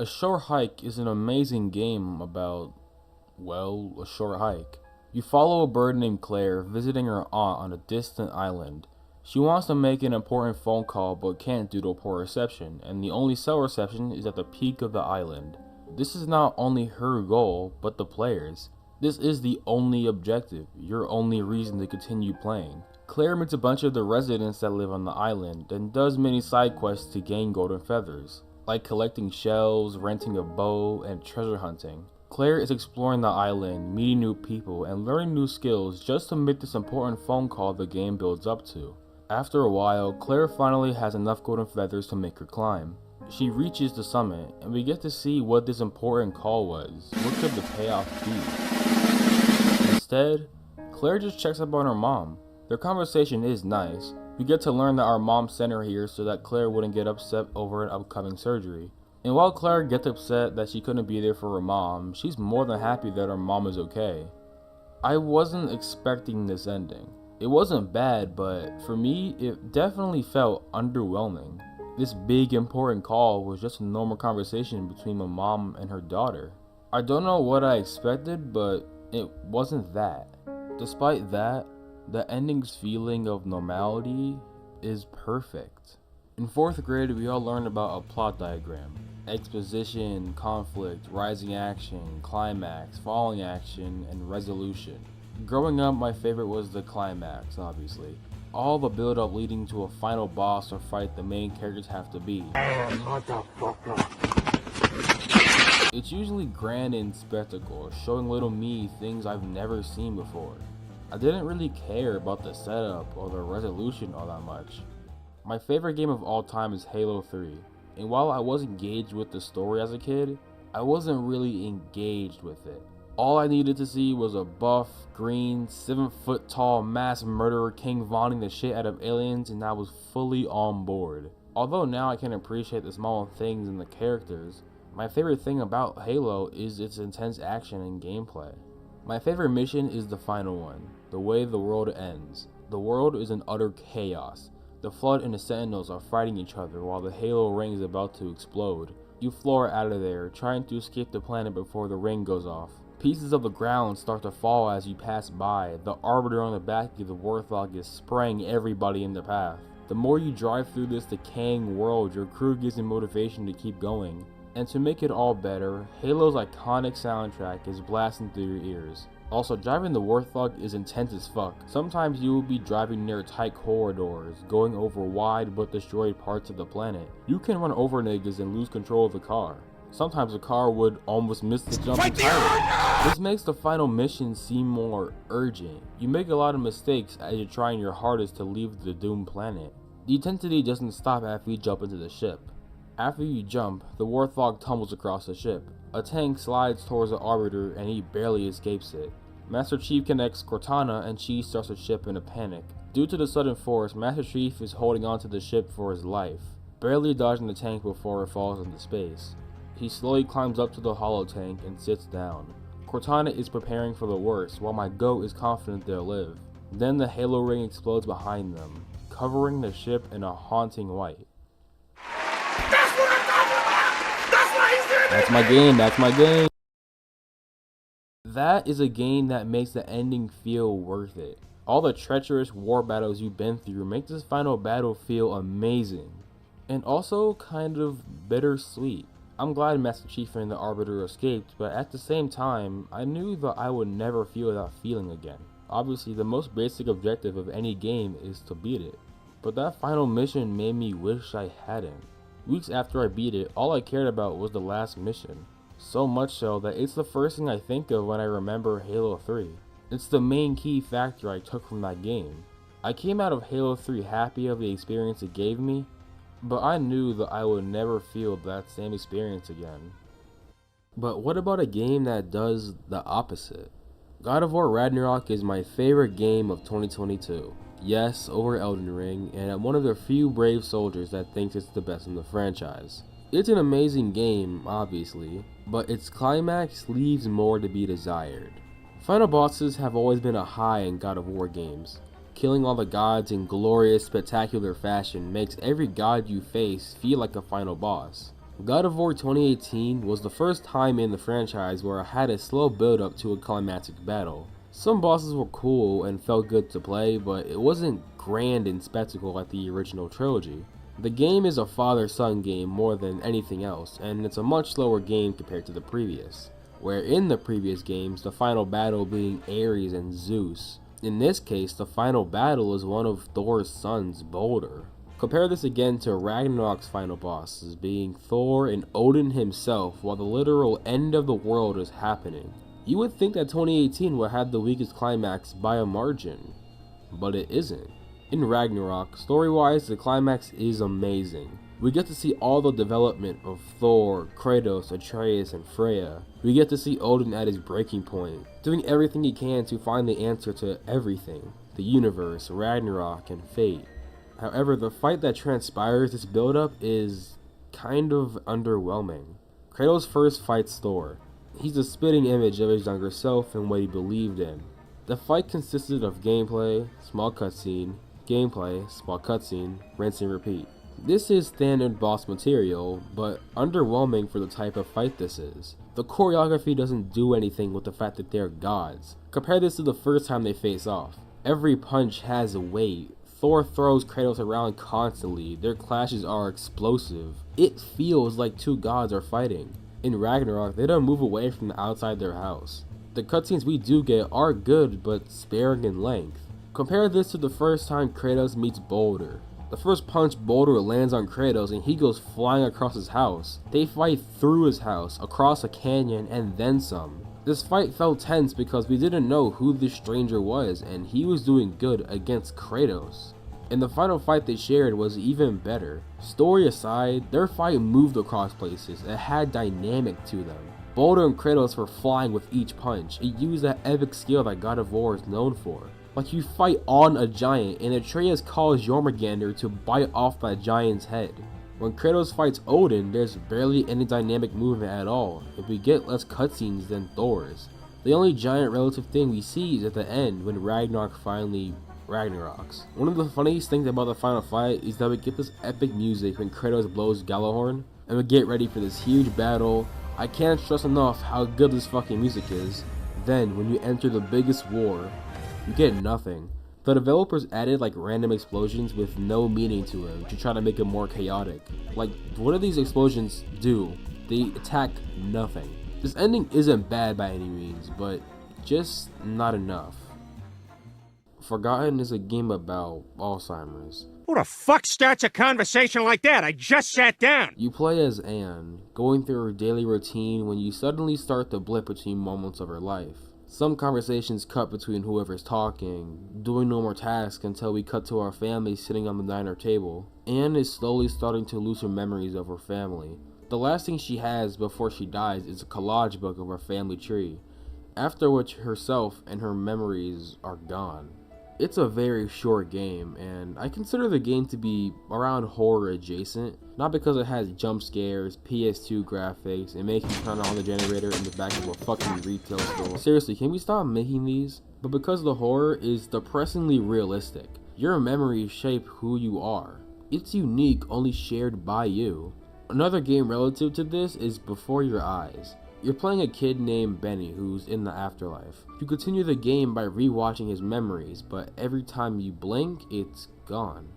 A Short Hike is an amazing game about, well, a short hike. You follow a bird named Claire visiting her aunt on a distant island. She wants to make an important phone call but can't due to poor reception, and the only cell reception is at the peak of the island. This is not only her goal, but the players'. This is the only objective, your only reason to continue playing. Claire meets a bunch of the residents that live on the island, and does many side quests to gain golden feathers, like collecting shells, renting a bow, and treasure hunting. Claire is exploring the island, meeting new people, and learning new skills just to make this important phone call the game builds up to. After a while, Claire finally has enough golden feathers to make her climb. She reaches the summit, and we get to see what this important call was. What could the payoff be? Instead, Claire just checks up on her mom. Their conversation is nice. We get to learn that our mom sent her here so that Claire wouldn't get upset over an upcoming surgery. And while Claire gets upset that she couldn't be there for her mom, she's more than happy that her mom is okay. I wasn't expecting this ending. It wasn't bad, but for me, it definitely felt underwhelming. This big important call was just a normal conversation between my mom and her daughter. I don't know what I expected, but it wasn't that. Despite that, the ending's feeling of normality is perfect. In 4th grade, we all learned about a plot diagram. Exposition, conflict, rising action, climax, falling action, and resolution. Growing up, my favorite was the climax, obviously. All the build-up leading to a final boss or fight the main characters have to beat. It's usually grand in spectacle, showing little me things I've never seen before. I didn't really care about the setup or the resolution all that much. My favorite game of all time is Halo 3, and while I was engaged with the story as a kid, I wasn't really engaged with it. All I needed to see was a buff, green, 7-foot tall mass murderer king vaunting the shit out of aliens, and I was fully on board. Although now I can appreciate the small things in the characters, my favorite thing about Halo is its intense action and gameplay. My favorite mission is the final one, the way the world ends. The world is in utter chaos. The Flood and the Sentinels are fighting each other while the Halo ring is about to explode. You floor out of there, trying to escape the planet before the ring goes off. Pieces of the ground start to fall as you pass by. The Arbiter on the back of the Warthog is spraying everybody in the path. The more you drive through this decaying world, your crew gives you motivation to keep going. And to make it all better, Halo's iconic soundtrack is blasting through your ears. Also, driving the Warthog is intense as fuck. Sometimes you will be driving near tight corridors, going over wide but destroyed parts of the planet. You can run over niggas and lose control of the car. Sometimes the car would almost miss the jump entirely. This makes the final mission seem more urgent. You make a lot of mistakes as you're trying your hardest to leave the doomed planet. The intensity doesn't stop after you jump into the ship. After you jump, the Warthog tumbles across the ship. A tank slides towards the Arbiter and he barely escapes it. Master Chief connects Cortana and she starts the ship in a panic. Due to the sudden force, Master Chief is holding onto the ship for his life, barely dodging the tank before it falls into space. He slowly climbs up to the hollow tank and sits down. Cortana is preparing for the worst, while my goat is confident they'll live. Then the Halo ring explodes behind them, covering the ship in a haunting white. That's what I'm talking about! That's why he's doing That's my game! That is a game that makes the ending feel worth it. All the treacherous war battles you've been through make this final battle feel amazing. And also kind of bittersweet. I'm glad Master Chief and the Arbiter escaped, but at the same time, I knew that I would never feel that feeling again. Obviously, the most basic objective of any game is to beat it, but that final mission made me wish I hadn't. Weeks after I beat it, all I cared about was the last mission. So much so that it's the first thing I think of when I remember Halo 3. It's the main key factor I took from that game. I came out of Halo 3 happy of the experience it gave me, but I knew that I would never feel that same experience again. But what about a game that does the opposite? God of War Ragnarok is my favorite game of 2022. Yes, over Elden Ring, and I'm one of the few brave soldiers that thinks it's the best in the franchise. It's an amazing game, obviously, but its climax leaves more to be desired. Final bosses have always been a high in God of War games. Killing all the gods in glorious, spectacular fashion makes every god you face feel like a final boss. God of War 2018 was the first time in the franchise where I had a slow build up to a climactic battle. Some bosses were cool and felt good to play, but it wasn't grand in spectacle like the original trilogy. The game is a father-son game more than anything else, and it's a much slower game compared to the previous, where in the previous games the final battle being Ares and Zeus. In this case, the final battle is one of Thor's sons, Baldur. Compare this again to Ragnarok's final bosses being Thor and Odin himself while the literal end of the world is happening. You would think that 2018 would have the weakest climax by a margin, but it isn't. In Ragnarok, story-wise, the climax is amazing. We get to see all the development of Thor, Kratos, Atreus, and Freya. We get to see Odin at his breaking point, doing everything he can to find the answer to everything, the universe, Ragnarok, and fate. However, the fight that transpires this build-up is kind of underwhelming. Kratos first fights Thor. He's a spitting image of his younger self and what he believed in. The fight consisted of gameplay, small cutscene, gameplay, small cutscene, rinse and repeat. This is standard boss material, but underwhelming for the type of fight this is. The choreography doesn't do anything with the fact that they're gods. Compare this to the first time they face off. Every punch has a weight. Thor throws Kratos around constantly. Their clashes are explosive. It feels like two gods are fighting. In Ragnarok, they don't move away from outside their house. The cutscenes we do get are good, but sparing in length. Compare this to the first time Kratos meets Baldur. The first punch Baldur lands on Kratos and he goes flying across his house. They fight through his house, across a canyon, and then some. This fight felt tense because we didn't know who this stranger was, and he was doing good against Kratos. And the final fight they shared was even better. Story aside, their fight moved across places. It had dynamic to them. Baldur and Kratos were flying with each punch. It used that epic skill that God of War is known for. Like you fight on a giant and Atreus calls Jormungandr to bite off that giant's head. When Kratos fights Odin, there's barely any dynamic movement at all, and we get less cutscenes than Thor's. The only giant relative thing we see is at the end when Ragnarok finally Ragnaroks. One of the funniest things about the final fight is that we get this epic music when Kratos blows Gjallarhorn, and we get ready for this huge battle. I can't stress enough how good this fucking music is. Then, when you enter the biggest war, you get nothing. The developers added like random explosions with no meaning to them to try to make it more chaotic. Like, what do these explosions do? They attack nothing. This ending isn't bad by any means, but just not enough. Forgotten is a game about Alzheimer's. Who the fuck starts a conversation like that? I just sat down. You play as Anne, going through her daily routine when you suddenly start to blip between moments of her life. Some conversations cut between whoever's talking, doing no more tasks until we cut to our family sitting on the diner table. Anne is slowly starting to lose her memories of her family. The last thing she has before she dies is a collage book of her family tree, after which herself and her memories are gone. It's a very short game, and I consider the game to be around horror adjacent, not because it has jump scares, PS2 graphics, and making you turn on the generator in the back of a fucking retail store. Seriously, can we stop making these? But because the horror is depressingly realistic, your memories shape who you are. It's unique, only shared by you. Another game relative to this is Before Your Eyes. You're playing a kid named Benny who's in the afterlife. You continue the game by rewatching his memories, but every time you blink, it's gone.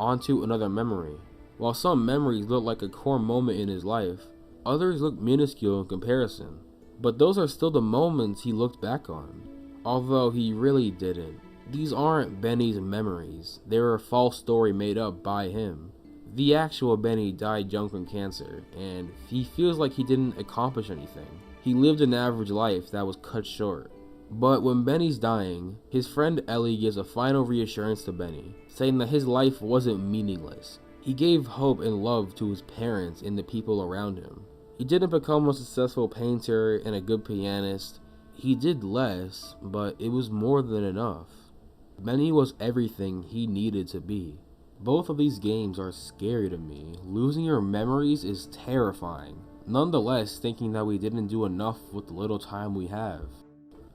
On to another memory. While some memories look like a core moment in his life, others look minuscule in comparison. But those are still the moments he looked back on, although he really didn't. These aren't Benny's memories. They're a false story made up by him. The actual Benny died young from cancer, and he feels like he didn't accomplish anything. He lived an average life that was cut short. But when Benny's dying, his friend Ellie gives a final reassurance to Benny, saying that his life wasn't meaningless. He gave hope and love to his parents and the people around him. He didn't become a successful painter and a good pianist. He did less, but it was more than enough. Benny was everything he needed to be. Both of these games are scary to me. Losing your memories is terrifying. Nonetheless, thinking that we didn't do enough with the little time we have.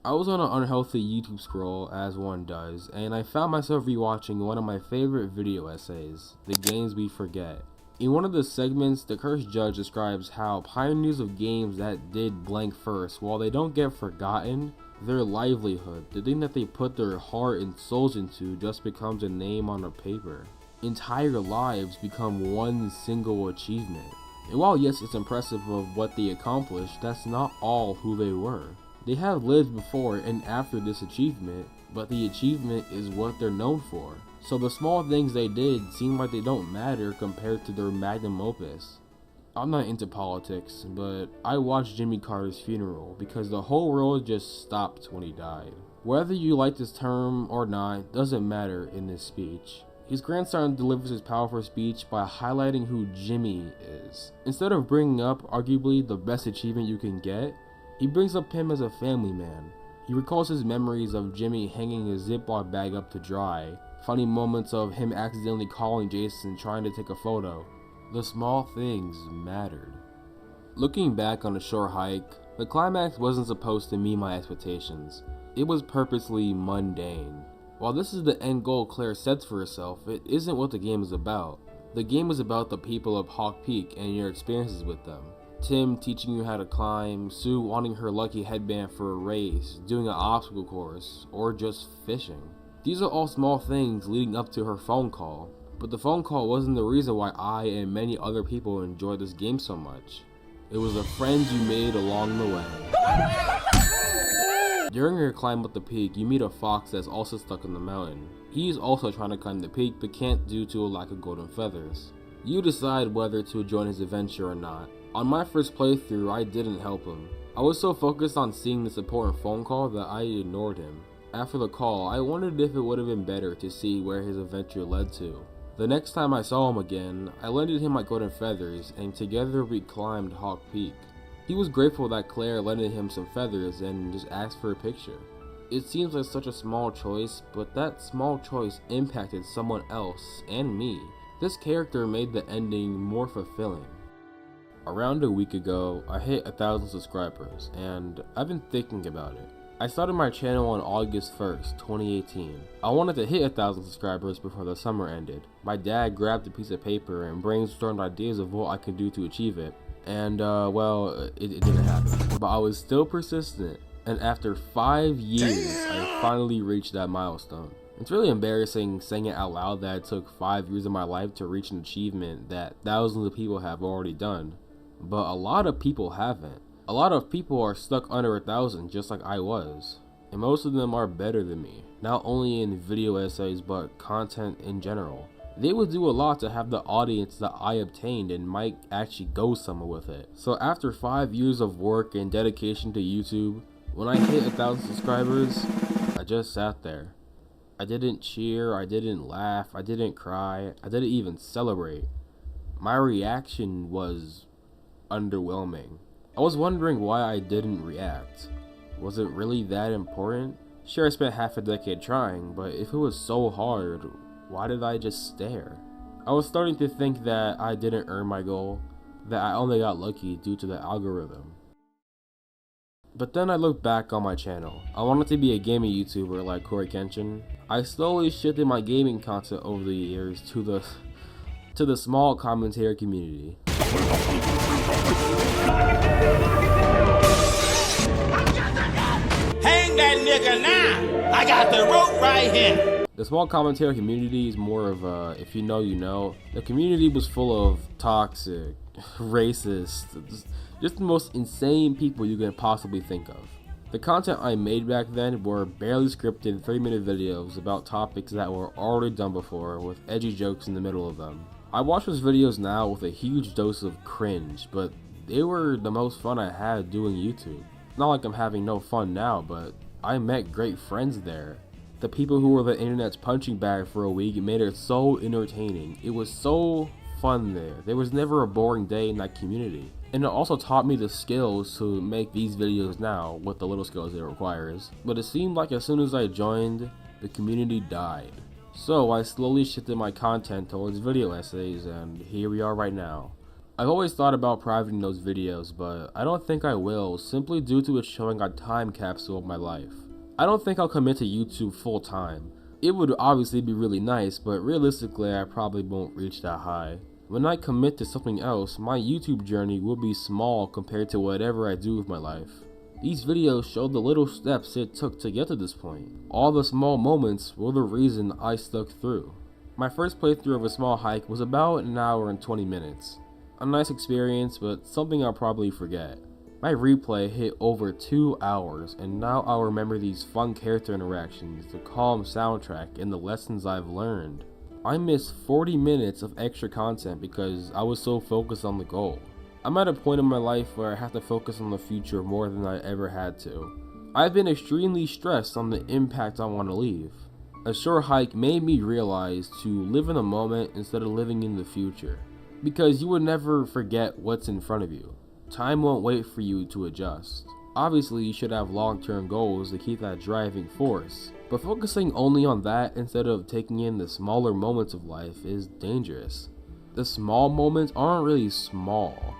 I was on an unhealthy YouTube scroll, as one does, and I found myself rewatching one of my favorite video essays, The Games We Forget. In one of the segments, the cursed judge describes how pioneers of games that did blank first, while they don't get forgotten, their livelihood, the thing that they put their heart and souls into, just becomes a name on a paper. Entire lives become one single achievement. And while yes, it's impressive of what they accomplished, that's not all who they were. They have lived before and after this achievement, but the achievement is what they're known for. So the small things they did seem like they don't matter compared to their magnum opus. I'm not into politics, but I watched Jimmy Carter's funeral because the whole world just stopped when he died. Whether you like this term or not doesn't matter in this speech. His grandson delivers his powerful speech by highlighting who Jimmy is. Instead of bringing up arguably the best achievement you can get, he brings up him as a family man. He recalls his memories of Jimmy hanging his Ziploc bag up to dry, funny moments of him accidentally calling Jason trying to take a photo. The small things mattered. Looking back on a short hike, the climax wasn't supposed to meet my expectations. It was purposely mundane. While this is the end goal Claire sets for herself, it isn't what the game is about. The game is about the people of Hawk Peak and your experiences with them. Tim teaching you how to climb, Sue wanting her lucky headband for a race, doing an obstacle course, or just fishing. These are all small things leading up to her phone call, but the phone call wasn't the reason why I and many other people enjoyed this game so much. It was the friends you made along the way. During your climb up the peak, you meet a fox that's also stuck in the mountain. He's also trying to climb the peak but can't due to a lack of golden feathers. You decide whether to join his adventure or not. On my first playthrough, I didn't help him. I was so focused on seeing this important phone call that I ignored him. After the call, I wondered if it would have been better to see where his adventure led to. The next time I saw him again, I lended him my golden feathers and together we climbed Hawk Peak. He was grateful that Claire lended him some feathers and just asked for a picture. It seems like such a small choice, but that small choice impacted someone else and me. This character made the ending more fulfilling. Around a week ago, I hit 1,000 subscribers, and I've been thinking about it. I started my channel on August 1st, 2018. I wanted to hit 1,000 subscribers before the summer ended. My dad grabbed a piece of paper and brainstormed ideas of what I could do to achieve it. And, well, it didn't happen. But I was still persistent, and after 5 years, I finally reached that milestone. It's really embarrassing saying it out loud that it took 5 years of my life to reach an achievement that thousands of people have already done. But a lot of people haven't. A lot of people are stuck under 1,000 just like I was. And most of them are better than me. Not only in video essays, but content in general. They would do a lot to have the audience that I obtained and might actually go somewhere with it. So after 5 years of work and dedication to YouTube, when I hit 1,000 subscribers, I just sat there. I didn't cheer, I didn't laugh, I didn't cry, I didn't even celebrate. My reaction was underwhelming. I was wondering why I didn't react. Was it really that important? Sure, I spent half a decade trying, but if it was so hard, why did I just stare? I was starting to think that I didn't earn my goal, that I only got lucky due to the algorithm. But then I looked back on my channel. I wanted to be a gaming YouTuber like coryxkenshin. I slowly shifted my gaming content over the years to the small commentary community. Hang that nigga now! I got the rope right here! The small commentary community is more of a, if you know, you know. The community was full of toxic, racist, just the most insane people you can possibly think of. The content I made back then were barely scripted 3-minute videos about topics that were already done before with edgy jokes in the middle of them. I watch those videos now with a huge dose of cringe, but they were the most fun I had doing YouTube. Not like I'm having no fun now, but I met great friends there. The people who were the internet's punching bag for a week made it so entertaining. It was so fun there. There was never a boring day in that community. And it also taught me the skills to make these videos now with the little skills it requires. But it seemed like as soon as I joined, the community died. So I slowly shifted my content towards video essays, and here we are right now. I've always thought about privating those videos, but I don't think I will, simply due to it showing a time capsule of my life. I don't think I'll commit to YouTube full time. It would obviously be really nice, but realistically I probably won't reach that high. When I commit to something else, my YouTube journey will be small compared to whatever I do with my life. These videos show the little steps it took to get to this point. All the small moments were the reason I stuck through. My first playthrough of a small hike was about an hour and 20 minutes. A nice experience, but something I'll probably forget. My replay hit over 2 hours, and now I'll remember these fun character interactions, the calm soundtrack, and the lessons I've learned. I missed 40 minutes of extra content because I was so focused on the goal. I'm at a point in my life where I have to focus on the future more than I ever had to. I've been extremely stressed on the impact I want to leave. A short hike made me realize to live in the moment instead of living in the future. Because you would never forget what's in front of you. Time won't wait for you to adjust. Obviously, you should have long-term goals to keep that driving force. But focusing only on that instead of taking in the smaller moments of life is dangerous. The small moments aren't really small.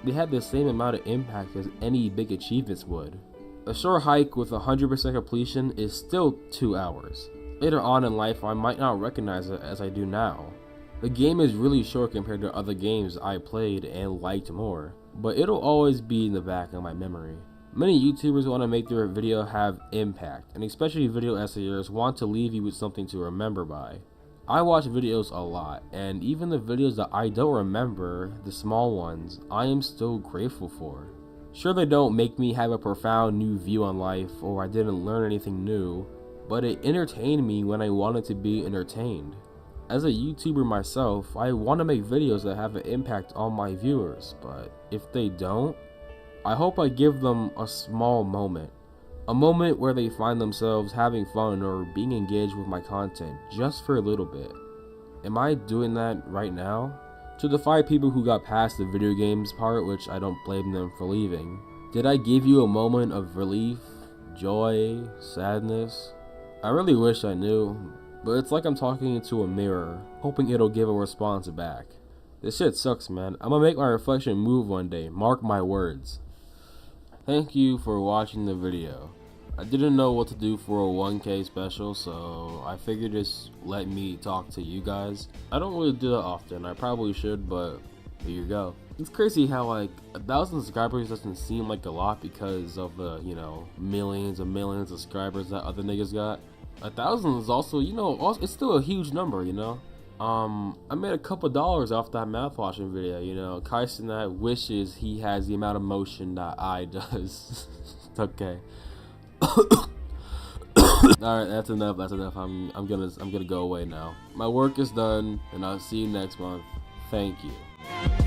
They have the same amount of impact as any big achievements would. A short hike with 100% completion is still 2 hours. Later on in life, I might not recognize it as I do now. The game is really short compared to other games I played and liked more, but it'll always be in the back of my memory. Many YouTubers want to make their video have impact, and especially video essayers want to leave you with something to remember by. I watch videos a lot, and even the videos that I don't remember, the small ones, I am still grateful for. Sure, they don't make me have a profound new view on life, or I didn't learn anything new, but it entertained me when I wanted to be entertained. As a YouTuber myself, I want to make videos that have an impact on my viewers, but if they don't, I hope I give them a small moment. A moment where they find themselves having fun or being engaged with my content just for a little bit. Am I doing that right now? To the 5 people who got past the video games part, which I don't blame them for leaving, did I give you a moment of relief, joy, sadness? I really wish I knew, but it's like I'm talking into a mirror, hoping it'll give a response back. This shit sucks, man. I'm gonna make my reflection move one day, mark my words. Thank you for watching the video. I didn't know what to do for a 1K special, so I figured just let me talk to you guys. I don't really do that often, I probably should, but here you go. It's crazy how like 1,000 subscribers doesn't seem like a lot because of the, millions and millions of subscribers that other niggas got. 1,000 is also, it's still a huge number, I made a couple dollars off that math watching video, Kyson that wishes he has the amount of motion that I does. Okay. Alright, that's enough. I'm gonna go away now. My work is done, and I'll see you next month. Thank you.